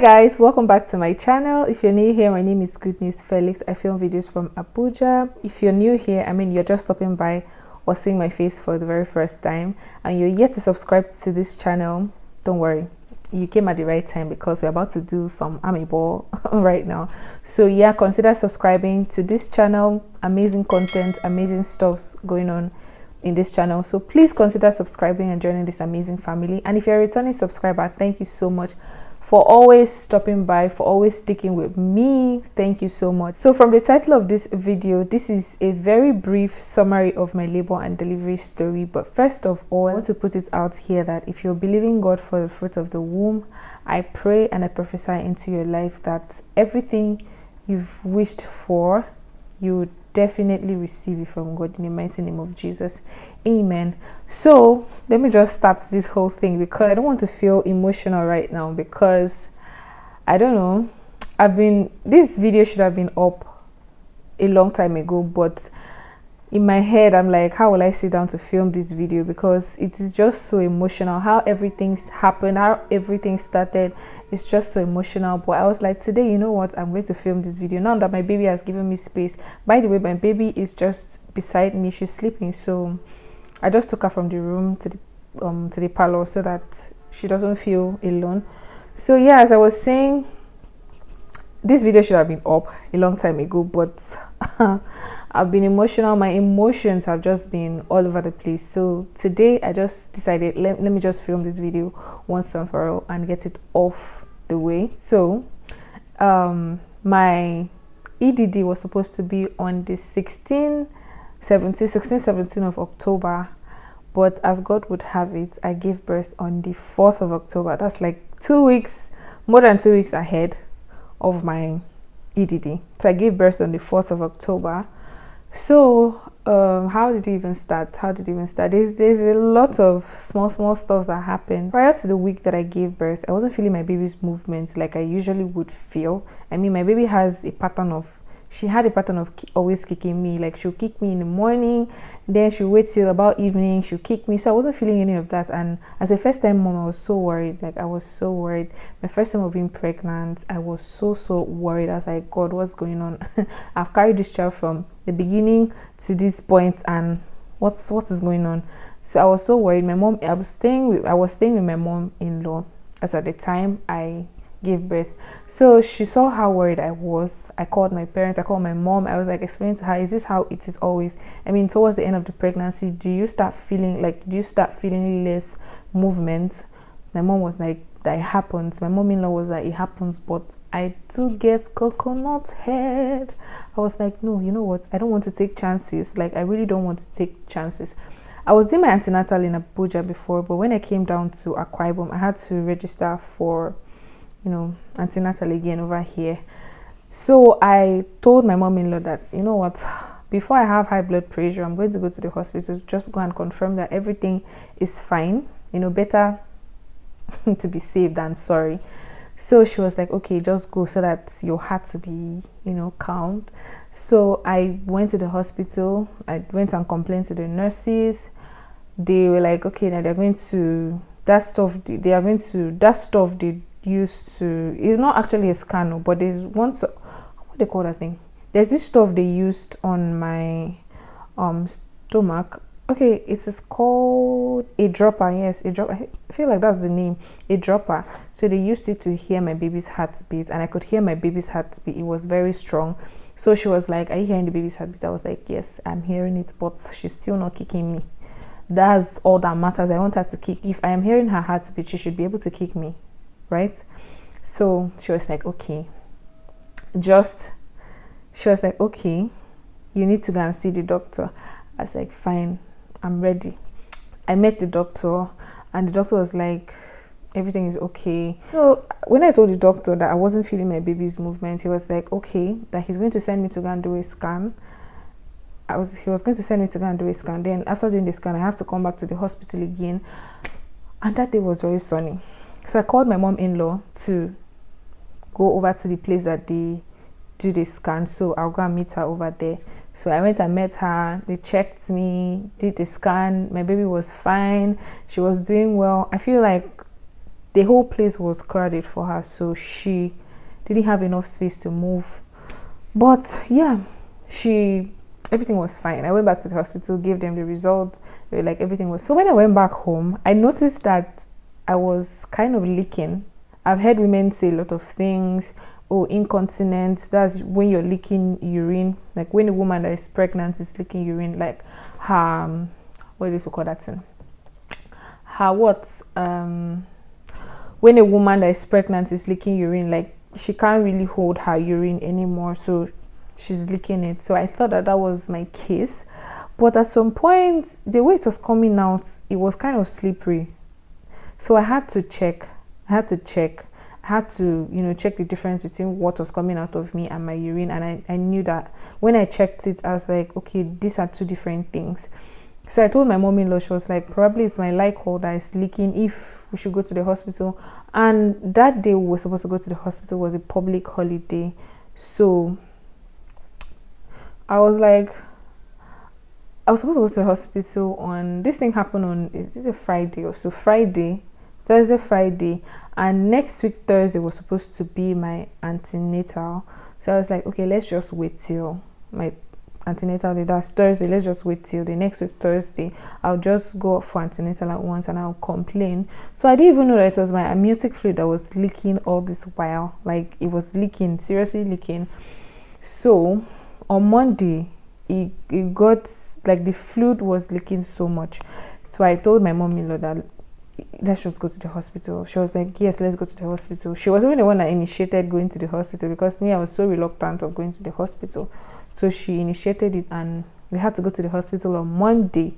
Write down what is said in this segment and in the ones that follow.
guys, welcome back to my channel. If you're new here, my name is Good News Felix. I film videos from Abuja. If you're new here, I mean you're just stopping by or seeing my face for the very first time and you're yet to subscribe to this channel, don't worry, you came at the right time because we're about to do some amebo right now. So yeah, consider subscribing to this channel. Amazing content, amazing stuffs going on in this channel, so please consider subscribing and joining this amazing family. And if you're a returning subscriber, thank you so much for always stopping by, for always sticking with me. Thank you so much. So from the title of this video, this is a very brief summary of my labor and delivery story. But first of all, I want to put it out here that if you're believing God for the fruit of the womb, I pray and I prophesy into your life that everything you've wished for, you would definitely receive it from God in the mighty name of Jesus. Amen. So let me just start this whole thing because I don't want to feel emotional right now, because I don't know, this video should have been up a long time ago, but in my head I'm like, how will I sit down to film this video, because it is just so emotional how everything's happened, how everything started. It's just so emotional. But I was like, today, you know what, I'm going to film this video now that my baby has given me space. By the way, my baby is just beside me, she's sleeping, so I just took her from the room to the parlor so that she doesn't feel alone. So yeah, as I was saying, this video should have been up a long time ago, but I've been emotional. My emotions have just been all over the place. So today I just decided, let me just film this video once and for all and get it off the way. So my EDD was supposed to be on the 16, 17 of October, but as God would have it, I gave birth on the 4th of October. That's like 2 weeks, more than 2 weeks ahead of my EDD. So I gave birth on the 4th of October. So how did it even start? There's a lot of small stuff that happened prior to the week that I gave birth. I wasn't feeling my baby's movement like I usually would feel. I mean, my baby has a pattern of always kicking me. Like, she'll kick me in the morning, then she'll wait till about evening, she'll kick me. So I wasn't feeling any of that. And as a first time mom, I was so worried. Like, I was so worried. My first time of being pregnant, I was so worried. I was like, God, what's going on? I've carried this child from the beginning to this point, and what is going on? So I was so worried. My mom, I was staying with my mom-in-law as at the time I gave birth. So she saw how worried I was. I called my parents, I called my mom. I was like explaining to her, is this how it is always? I mean, towards the end of the pregnancy, do you start feeling less movement? My mom was like, that it happens. My mom-in-law was like, it happens, but I do get coconut head. I was like, no, you know what, I don't want to take chances. Like, I really don't want to take chances. I was doing my antenatal in Abuja before, but when I came down to Akwa Ibom, I had to register for, you know, antenatal again over here. So I told my mom-in-law that, you know what, before I have high blood pressure, I'm going to go to the hospital, just go and confirm that everything is fine. You know, better to be safe than sorry. So she was like, okay, just go so that your heart to be, you know, calm. So I went to the hospital. I went and complained to the nurses. They were like, okay, now they're going to that stuff they used to, it's not actually a scan, but there's one, what they call that thing, there's this stuff they used on my stomach. Okay, it is called a dropper. Yes, a dropper. I feel like that's the name, a dropper. So they used it to hear my baby's heartbeat, and I could hear my baby's heartbeat. It was very strong. So she was like, are you hearing the baby's heartbeat? I was like, yes, I'm hearing it, but she's still not kicking me. That's all that matters. I want her to kick. If I am hearing her heartbeat, she should be able to kick me, right? So she was like, okay, okay, you need to go and see the doctor. I was like, fine, I'm ready. I met the doctor, and the doctor was like, everything is okay. So when I told the doctor that I wasn't feeling my baby's movement, he was like, okay, that he's going to send me to go and do a scan. He was going to send me to go and do a scan. Then after doing the scan, I have to come back to the hospital again. And that day was very sunny. So I called my mom-in-law to go over to the place that they do the scan. So I'll go and meet her over there. So I went and met her. They checked me, did the scan. My baby was fine. She was doing well. I feel like the whole place was crowded for her, so she didn't have enough space to move. But yeah, everything was fine. I went back to the hospital, gave them the result. They were like, everything was. So when I went back home, I noticed that I was kind of leaking. I've heard women say a lot of things. Oh, incontinence, that's when you're leaking urine. Like when a woman that is pregnant is leaking urine, like her, what do you call that thing? Her what? When a woman that is pregnant is leaking urine, like she can't really hold her urine anymore, so she's leaking it. So I thought that was my case, but at some point the way it was coming out, it was kind of slippery. So I had to check, check the difference between what was coming out of me and my urine. And I knew that when I checked it, I was like, okay, these are two different things. So I told my mom-in-law, she was like, probably it's my Lycol that is leaking, if we should go to the hospital. And that day we were supposed to go to the hospital was a public holiday. So I was supposed to go to the hospital on, this thing happened on, is this a Friday or so? Thursday, Friday, and next week Thursday was supposed to be my antenatal. So I was like, okay, let's just wait till my antenatal day, that's Thursday, let's just wait till the next week Thursday. I'll just go for antenatal at once and I'll complain. So I didn't even know that it was my amniotic fluid that was leaking all this while. Like it was leaking, seriously leaking. So on Monday it got, like the fluid was leaking so much. So I told my mom-in-law that let's just go to the hospital. She was like, yes, let's go to the hospital. She was even the one that initiated going to the hospital, because me, I was so reluctant of going to the hospital. So she initiated it and we had to go to the hospital on Monday.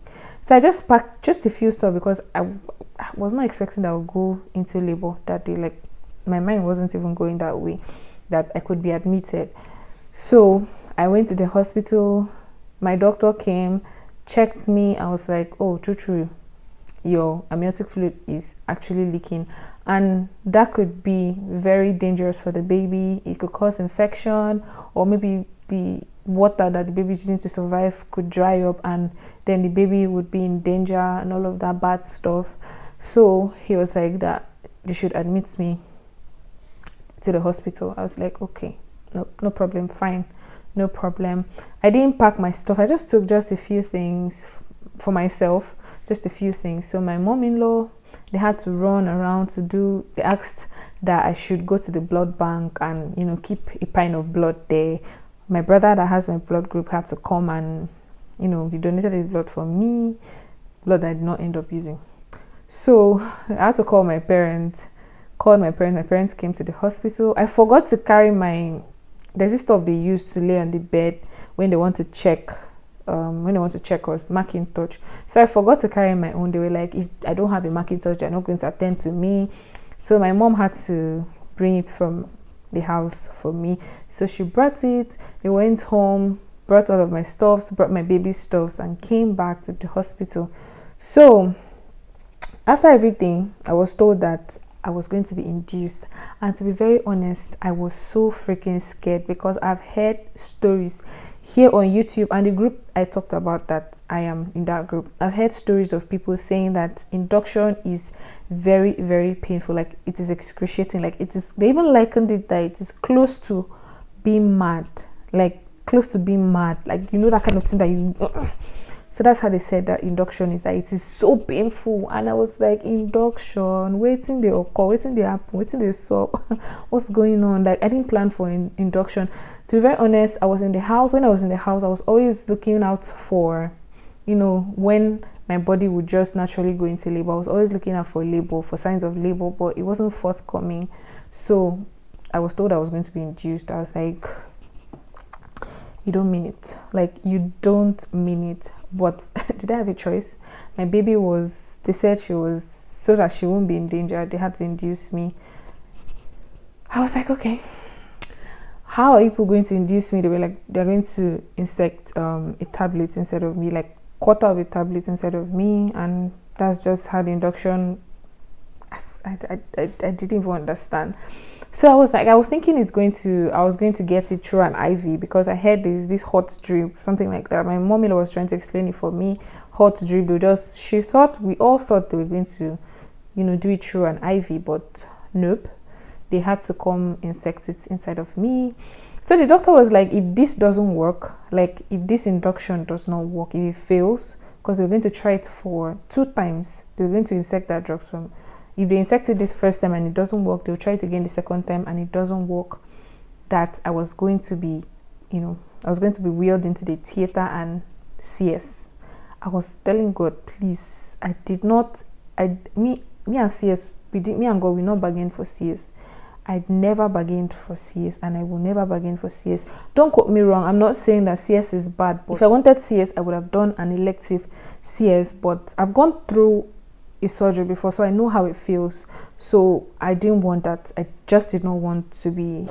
So I just packed just a few stuff because I was not expecting that I would go into labor that day. Like my mind wasn't even going that way, that I could be admitted. So I went to the hospital. My doctor came, checked me. I was like, oh, true, your amniotic fluid is actually leaking, and that could be very dangerous for the baby. It could cause infection, or maybe the water that the baby is using to survive could dry up, and then the baby would be in danger and all of that bad stuff. So he was like that they should admit me to the hospital. I was like, okay, no problem, fine, no problem. I didn't pack my stuff. I just took just a few things for myself, just a few things. So my mom-in-law, they had to run around to do, they asked that I should go to the blood bank and keep a pint of blood there. My brother that has my blood group had to come and he donated his blood for me, blood I did not end up using. So I had to call my parents. My parents came to the hospital. I forgot to carry there's this stuff they use to lay on the bed when they want to check us, Macintosh. So I forgot to carry my own. They were like, if I don't have a Macintosh, they're not going to attend to me. So my mom had to bring it from the house for me. So she brought it. They went home, brought all of my stuffs, brought my baby's stuffs, and came back to the hospital. So after everything, I was told that I was going to be induced. And to be very honest, I was so freaking scared, because I've heard stories here on YouTube and the group I talked about, that I am in that group. I've heard stories of people saying that induction is very, very painful. Like it is excruciating. Like it is, they even likened it that it is close to being mad. Like that kind of thing that you so that's how they said that induction is, that it is so painful. And I was like, induction, waiting they occur, waiting they happen, waiting they saw what's going on. Like I didn't plan for induction. To be very honest, I was in the house. When I was in the house, I was always looking out for when my body would just naturally go into labor. I was always looking out for labor, for signs of labor, but it wasn't forthcoming. So I was told I was going to be induced. I was like, you don't mean it. Like, you don't mean it. But did I have a choice? My baby they said she was, so that she won't be in danger, they had to induce me. I was like, okay, how are people going to induce me? They were like, they're going to insert a tablet instead of me, like quarter of a tablet instead of me. And that's just how the induction, I didn't even understand. So I was thinking I was going to get it through an IV, because I heard this hot drip, something like that. My mommy was trying to explain it for me. Hot drip, we all thought they were going to do it through an IV, but nope, they had to come insect it inside of me. So the doctor was like, if this doesn't work, like if this induction does not work, if it fails, because they're going to try it for 2 times, they're going to insect that drug. So if they insected this first time and it doesn't work, they'll try it again the second time and it doesn't work, that I was going to be wheeled into the theater and CS. I was telling God, please, me and CS, me and God, we not bargain for CS. I'd never bargained for CS and I will never bargain for CS. Don't quote me wrong. I'm not saying that CS is bad. But if I wanted CS, I would have done an elective CS. But I've gone through a surgery before, so I know how it feels. So I didn't want that. I just did not want to be,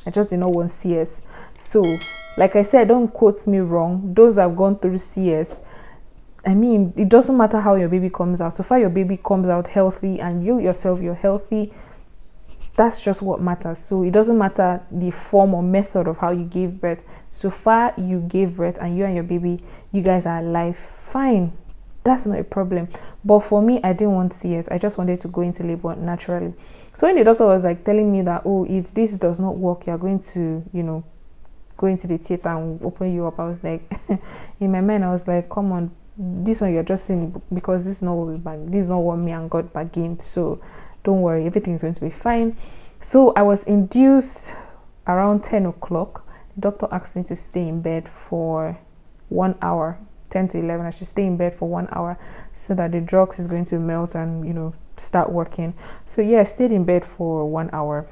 I just did not want CS. So, like I said, don't quote me wrong. Those that have gone through CS, I mean, it doesn't matter how your baby comes out. So far, your baby comes out healthy and you yourself, you're healthy. That's just what matters. So it doesn't matter the form or method of how you gave birth. So far you gave birth and you and your baby, you guys are alive, fine, that's not a problem. But for me, I didn't want CS. I just wanted to go into labor naturally. So when the doctor was like telling me that, oh, if this does not work, you're going to go into the theater and open you up, I was like in my mind I was like, come on, this one you're just saying because this is not what me and God bargained. So don't worry, everything's going to be fine. So I was induced around 10 o'clock. The doctor asked me to stay in bed for 1 hour, 10 to 11. I should stay in bed for 1 hour so that the drugs is going to melt and start working. So yeah, I stayed in bed for 1 hour.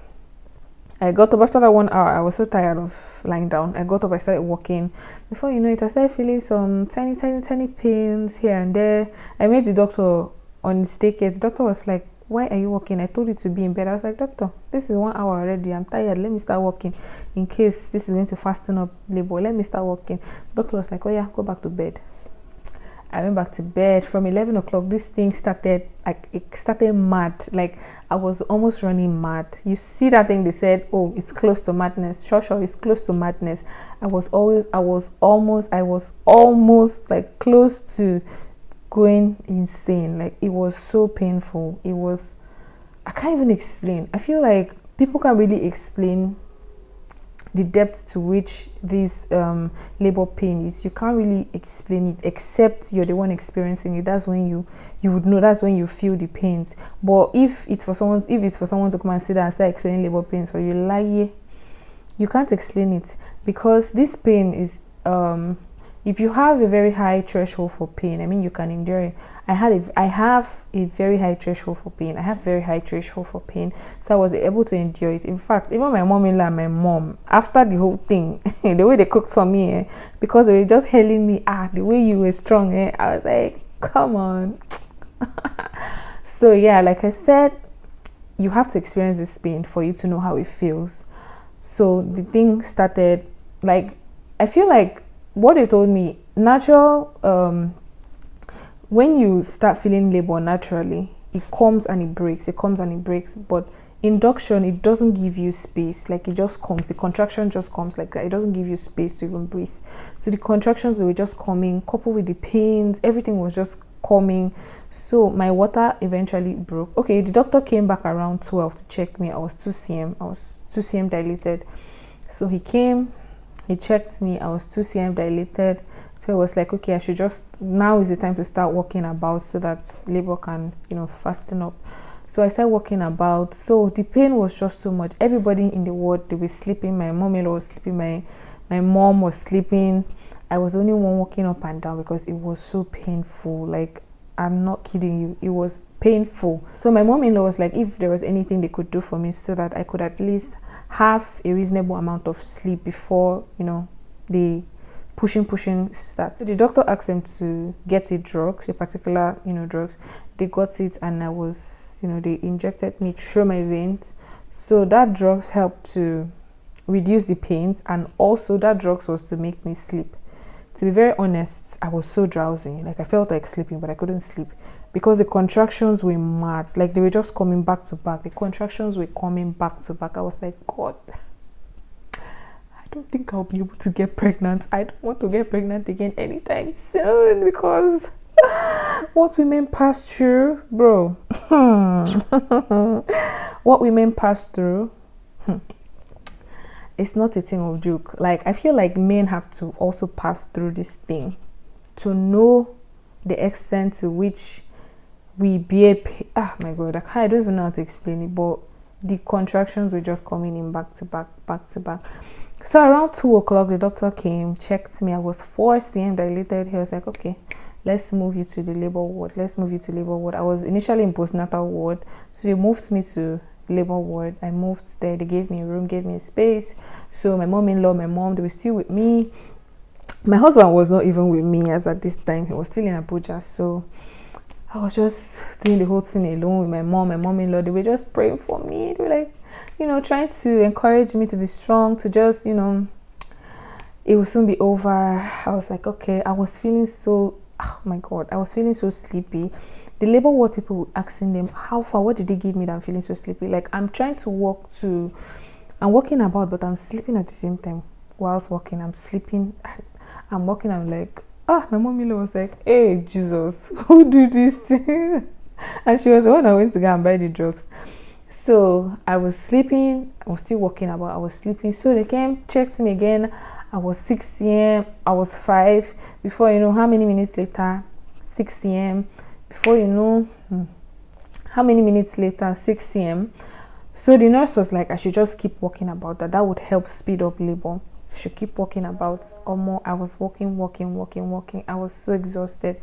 I got up after that 1 hour. I was so tired of lying down. I got up, I started walking. Before you know it, I started feeling some tiny pains here and there. I met the doctor on the staircase. The doctor was like, why are you walking? I told you to be in bed. I was like, doctor, this is 1 hour already. I'm tired. Let me start walking in case this is going to fasten up labor. Let me start walking. Doctor was like, oh yeah, go back to bed. I went back to bed. From 11 o'clock, this thing started, like, it started mad. Like, I was almost running mad. You see that thing they said, oh, it's close to madness. Sure, it's close to madness. I was almost like close to going insane. Like, it was so painful. I can't even explain. I feel like people can't really explain the depth to which this labor pain is. You can't really explain it except you're the one experiencing it. That's when you would know. That's when you feel the pains. But if it's for someone to come and sit there and start explaining labor pains for you, you can't explain it, because this pain is if you have a very high threshold for pain, I mean, you can endure it. I have a very high threshold for pain. I have very high threshold for pain, so I was able to endure it. In fact, even my mom-in-law and my mom, after the whole thing, the way they cooked for me, because they were just hailing me, the way you were strong, I was like, come on. So yeah, like I said, you have to experience this pain for you to know how it feels. So the thing started, like, I feel like what they told me, natural, when you start feeling labor naturally, it comes and it breaks, but induction, it doesn't give you space. Like, it just comes, the contraction just comes like that. It doesn't give you space to even breathe. So the contractions were just coming, coupled with the pains, everything was just coming. So my water eventually broke. Okay, the doctor came back around 12 to check me. I was 2 cm dilated. So he came, he checked me. I was 2 cm dilated. So it was like, okay, now is the time to start walking about so that labor can, fasten up. So I started walking about. So the pain was just too much. Everybody in the ward, they were sleeping. My mom-in-law was sleeping. My mom was sleeping. I was the only one walking up and down because it was so painful. Like, I'm not kidding you. It was painful. So my mom-in-law was like, if there was anything they could do for me so that I could at least have a reasonable amount of sleep before, the pushing starts. So the doctor asked them to get a particular, drugs. They got it, and I was, they injected me through my veins. So that drugs helped to reduce the pains, and also that drugs was to make me sleep. To be very honest, I was so drowsy. Like, I felt like sleeping, but I couldn't sleep because the contractions were mad. Like, they were just coming back to back. The contractions were coming back to back. I was like, God, I don't think I'll be able to get pregnant. I don't want to get pregnant again anytime soon, because What women pass through, bro. What women pass through. It's not a thing of joke. Like, I feel like men have to also pass through this thing to know the extent to which we bear my god, I don't even know how to explain it, but the contractions were just coming in back to back. So around 2 o'clock the doctor came, checked me. I was 4 cm dilated. He was like, okay, let's move you to the labor ward. I was initially in postnatal ward, so they moved me to labor ward. I moved there. They gave me a room, gave me a space. So my mom-in-law, my mom, they were still with me. My husband was not even with me as at this time. He was still in Abuja. So I was just doing the whole thing alone with my mom-in-law. They were just praying for me. They were like, trying to encourage me to be strong, to just, it will soon be over. I was like, okay. I was feeling so, oh my god, I was feeling so sleepy. The labor ward people were asking them, how far, what did they give me that I'm feeling so sleepy? Like, I'm trying to I'm walking about, but I'm sleeping at the same time. Whilst walking, I'm sleeping. I'm walking, I'm like, my mom-in-law was like, hey, Jesus, who do this thing? And she was the one I went to go and buy the drugs. So I was sleeping, I was still walking about, I was sleeping. So they came, checked me again. I was 6 cm, I was 5. Before you know, how many minutes later? 6 cm. Before you know, how many minutes later? 6 cm. So the nurse was like, I should just keep walking about, that would help speed up labor. I should keep walking about or more. I was walking. I was so exhausted.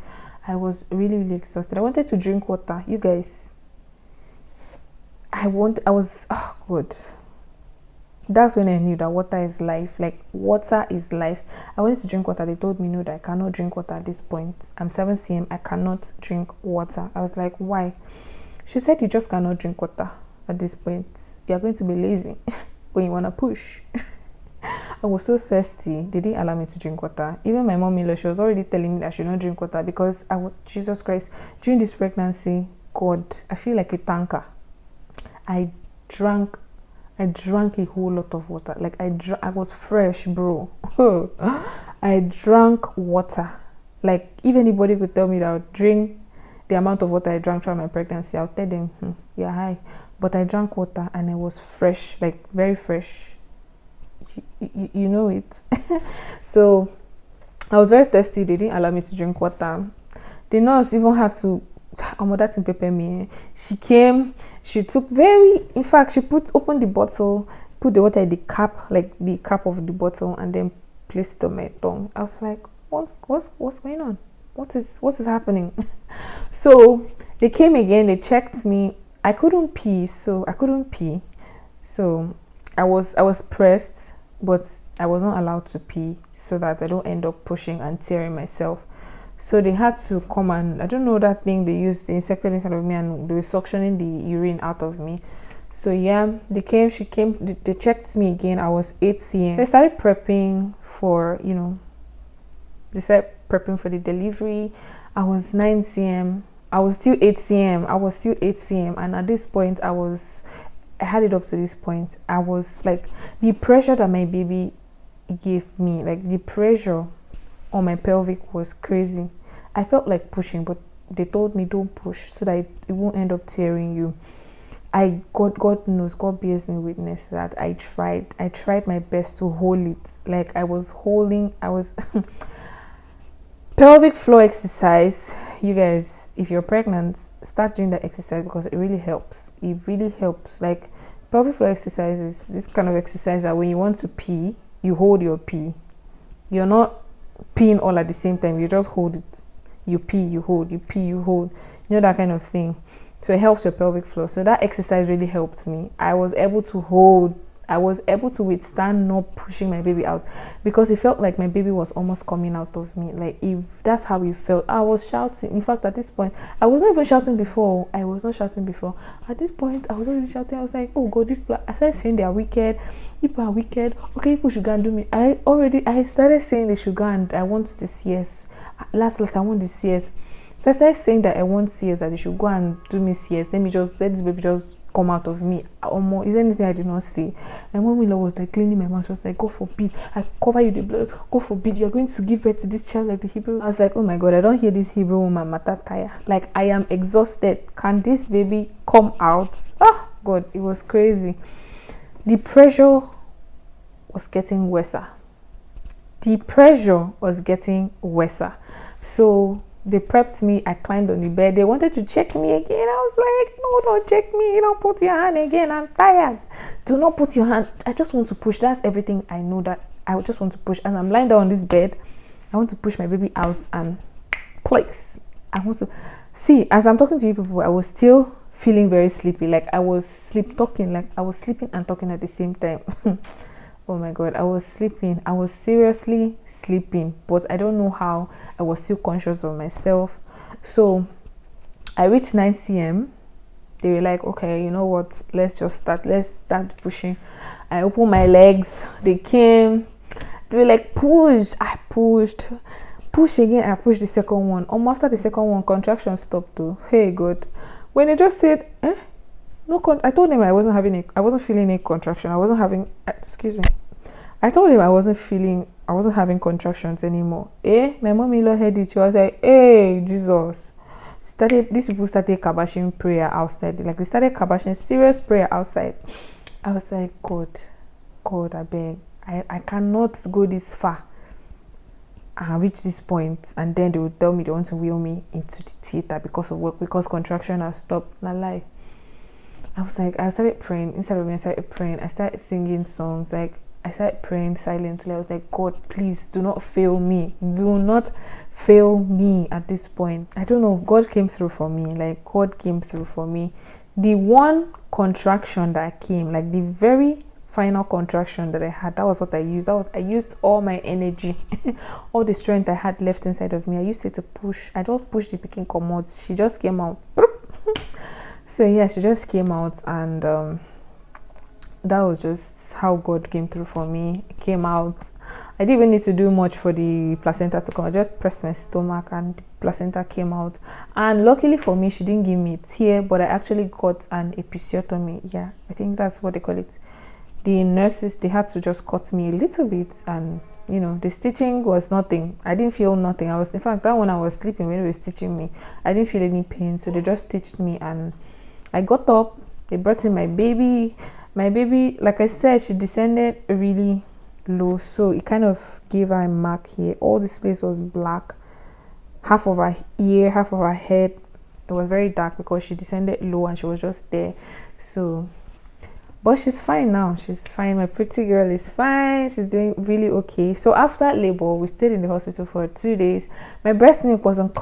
I was really, really exhausted. I wanted to drink water. You guys, oh god. That's when I knew that water is life. Like, water is life. I wanted to drink water. They told me no, that I cannot drink water at this point. I'm 7 cm. I cannot drink water. I was like, why? She said, you just cannot drink water at this point. You're going to be lazy when you want to push. I was so thirsty. They didn't allow me to drink water. Even my mom-in-law, she was already telling me that I should not drink water because Jesus Christ, during this pregnancy, God, I feel like a tanker. I drank a whole lot of water. Like, I was fresh, bro. I drank water. Like, if anybody could tell me that I would drink the amount of water I drank throughout my pregnancy, I'll tell them, you're high. But I drank water and I was fresh, like very fresh. You know it. So I was very thirsty. They didn't allow me to drink water. The nurse even had to that in pepper me. She came, she took in fact, she opened the bottle, put the water in the cap, like the cap of the bottle, and then placed it on my tongue. I was like, what's going on? What is happening? So they came again, they checked me. I couldn't pee. So I was pressed, but I was not allowed to pee so that I don't end up pushing and tearing myself. So they had to come and, I don't know that thing they used, they injected inside of me and they were suctioning the urine out of me. So yeah, she came, they checked me again. I was 8 cm. So I started prepping for, they started prepping for the delivery. I was 9 cm. I was still 8 cm. And at this point, I had it up to this point. I was like, the pressure that my baby gave me, like the pressure on my pelvic was crazy. I felt like pushing, but they told me don't push so that it won't end up tearing you. God knows, God bears me witness that I tried my best to hold it. Like I was pelvic floor exercise. You guys, if you're pregnant, start doing that exercise because it really helps. It really helps. Like, pelvic floor exercise is this kind of exercise that when you want to pee, you hold your pee. You're not peeing all at the same time. You just hold it. You pee, you hold. You pee, you hold. You know, that kind of thing. So it helps your pelvic floor. So that exercise really helped me. I was able to withstand not pushing my baby out because it felt like my baby was almost coming out of me. Like, if that's how it felt, I was shouting. In fact, at this point, I was not even shouting before. At this point, I was already shouting. I was like, oh God, I started saying they are wicked. People are wicked. Okay, people should go and do me. I started saying they should go and I want the CS. Last, I want the CS. So I started saying that I want CS, that they should go and do me CS. Let this baby just come out of me. Almost, is there anything I did not see? My mom-in-law was like cleaning my mouth. She was like, God forbid, I cover you the blood. God forbid, you're going to give birth to this child like the Hebrew. I was like, oh my God, I don't hear this Hebrew woman matter tire. Like, I am exhausted. Can this baby come out? Ah, God, it was crazy. The pressure was getting worse. The pressure was getting worse. So they prepped me. I climbed on the bed. They wanted to check me again. I was like, no, don't check me. Don't put your hand again. I'm tired. Do not put your hand. I just want to push. That's everything I know, that I just want to push. And I'm lying down on this bed. I want to push my baby out and place. I want to see, as I'm talking to you people, I was still feeling very sleepy. Like I was talking, like I was sleeping and talking at the same time. Oh my God, I was sleeping. I was seriously sleeping, but I don't know how. I was still conscious of myself. So I reached 9 cm. They were like, okay, you know what, let's start pushing. I opened my legs. They came. They were like, push. I pushed. Push again. I pushed the second one. After the second one, contraction stopped too. Hey God. When they just said, no, I told him I wasn't feeling a contraction. I wasn't having, excuse me. I told him I wasn't having contractions anymore. My mom-in-law heard it. She was like, hey, Jesus. These people started kabashing prayer outside. Like, they started kabashing serious prayer outside. I was like, God, I beg. I cannot go this far and reach this point, and then they will tell me they want to wheel me into the theater because of work, because contraction has stopped. Not lie. I was like, I started praying. Inside of me, I started praying. I started singing songs. Like, I started praying silently. I was like, God, please do not fail me. Do not fail me at this point. I don't know. God came through for me. Like, God came through for me. The one contraction that came, like the very final contraction that I had, that was what I used. I used all my energy, all the strength I had left inside of me. I used it to push. I don't push the picking commodes. She just came out. So yeah, she just came out, and that was just how God came through for me. It came out. I didn't even need to do much for the placenta to come. I just pressed my stomach and the placenta came out. And luckily for me, she didn't give me a tear, but I actually got an episiotomy. Yeah, I think that's what they call it. The nurses, they had to just cut me a little bit, and you know, the stitching was nothing. I didn't feel nothing. In fact, that when I was sleeping, when they were stitching me, I didn't feel any pain. So they just stitched me, and I got up. They brought in my baby. My baby, like I said, she descended really low, so it kind of gave her a mark here. All this place was black. Half of her ear, half of her head, it was very dark because she descended low and she was just there. So, but she's fine now. She's fine. My pretty girl is fine. She's doing really okay. So after labor, we stayed in the hospital for 2 days. My breast milk wasn't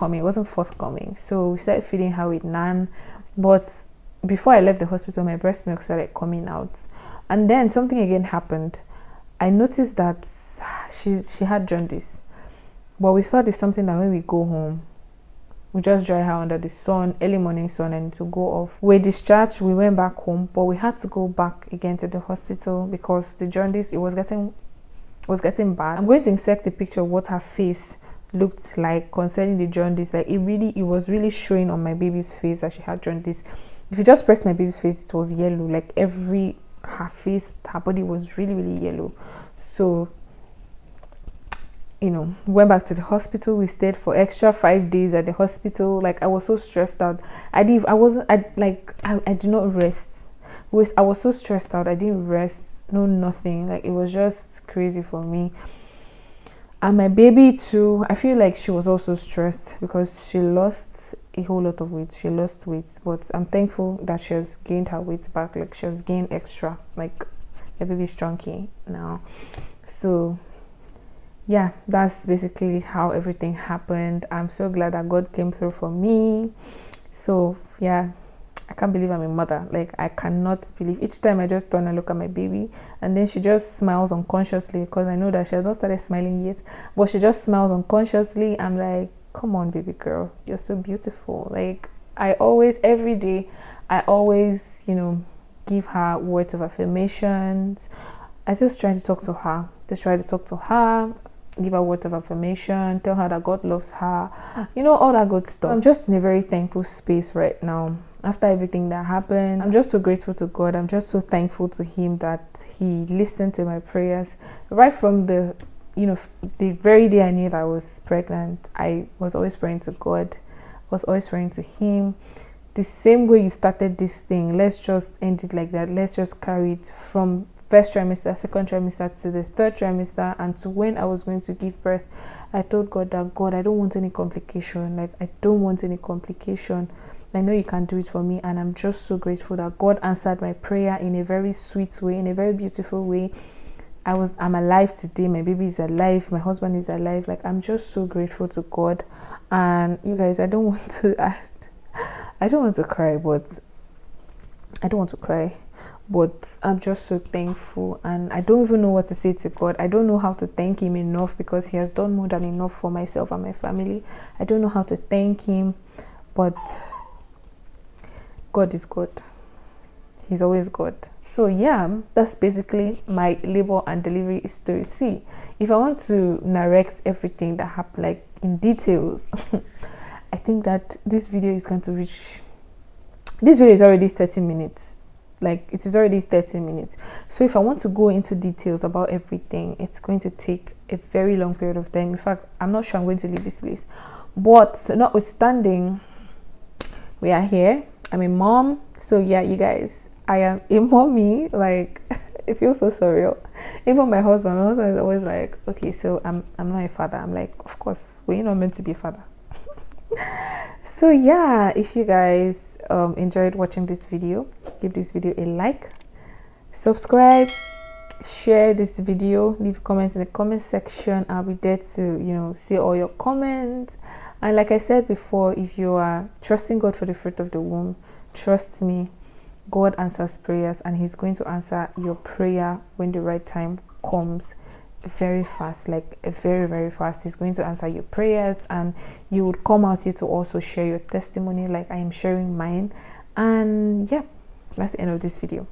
forthcoming. So we started feeding her with Nan. But before I left the hospital, my breast milk started coming out. And then something again happened. I noticed that she had jaundice. But we thought it's something that when we go home, we just dry her under the sun, early morning sun, and to go off. We discharged, we went back home, but we had to go back again to the hospital because the jaundice, it was getting bad. I'm going to insert the picture of what her face looked like concerning the jaundice. Like, it was really showing on my baby's face that she had jaundice. If you just pressed my baby's face, it was yellow. Like, her face, her body was really, really yellow. So, you know, went back to the hospital. We stayed for extra 5 days at the hospital. Like, I was so stressed out. I did not rest. I was so stressed out. I didn't rest. No, nothing. Like, it was just crazy for me. And my baby too, I feel like she was also stressed because she lost a whole lot of weight. She lost weight, but I'm thankful that she has gained her weight back. Like, she has gained extra. Like, my baby's chunky now. So yeah, that's basically how everything happened. I'm so glad that God came through for me. So yeah, I can't believe I'm a mother. Like, I cannot believe. Each time I just turn and look at my baby, and then she just smiles unconsciously, because I know that she has not started smiling yet, but she just smiles unconsciously. I'm like, come on, baby girl, you're so beautiful. Like, every day, I always, you know, give her words of affirmations. I just try to talk to her. Give her words of affirmation, tell her that God loves her, you know, all that good stuff. I'm just in a very thankful space right now. after everything that happened. I'm just so grateful to God. I'm just so thankful to him that he listened to my prayers right from the the very day I knew that I was pregnant. I was always praying to God, was always praying to him. The same way you started this thing, let's just end it like that. Let's just carry it from first trimester, second trimester to the third trimester, and to when I was going to give birth. I told God that, God, I don't want any complication. Like, I don't want any complication. I know you can do it for me, and I'm just so grateful that God answered my prayer in a very sweet way, in a very beautiful way. I'm alive today. My baby is alive. My husband is alive. Like, I'm just so grateful to God. And you guys, I don't want to cry, but I'm just so thankful, and I don't even know what to say to God. I don't know how to thank him enough, because he has done more than enough for myself and my family. I don't know how to thank him, but God is good. He's always good. So yeah, that's basically my labor and delivery story. See, if I want to narrate everything that happened, like in details, I think that this video is already 30 minutes. Like, it is already 30 minutes. So if I want to go into details about everything, it's going to take a very long period of time. In fact, I'm not sure I'm going to leave this place. But notwithstanding, we are here. I'm a mom. So yeah, you guys, I am a mommy. Like, it feels so surreal. Even my husband is always like, okay, so I'm not a father. I'm like, of course, we're not meant to be a father. So yeah, if you guys enjoyed watching this video, give this video a like, subscribe, share this video, leave comments in the comment section. I'll be there to see all your comments. And like I said before, if you are trusting God for the fruit of the womb, trust me, God answers prayers, and he's going to answer your prayer when the right time comes, very fast, like very, very fast. He's going to answer your prayers, and you would come out here to also share your testimony like I am sharing mine. And yeah, that's the end of this video.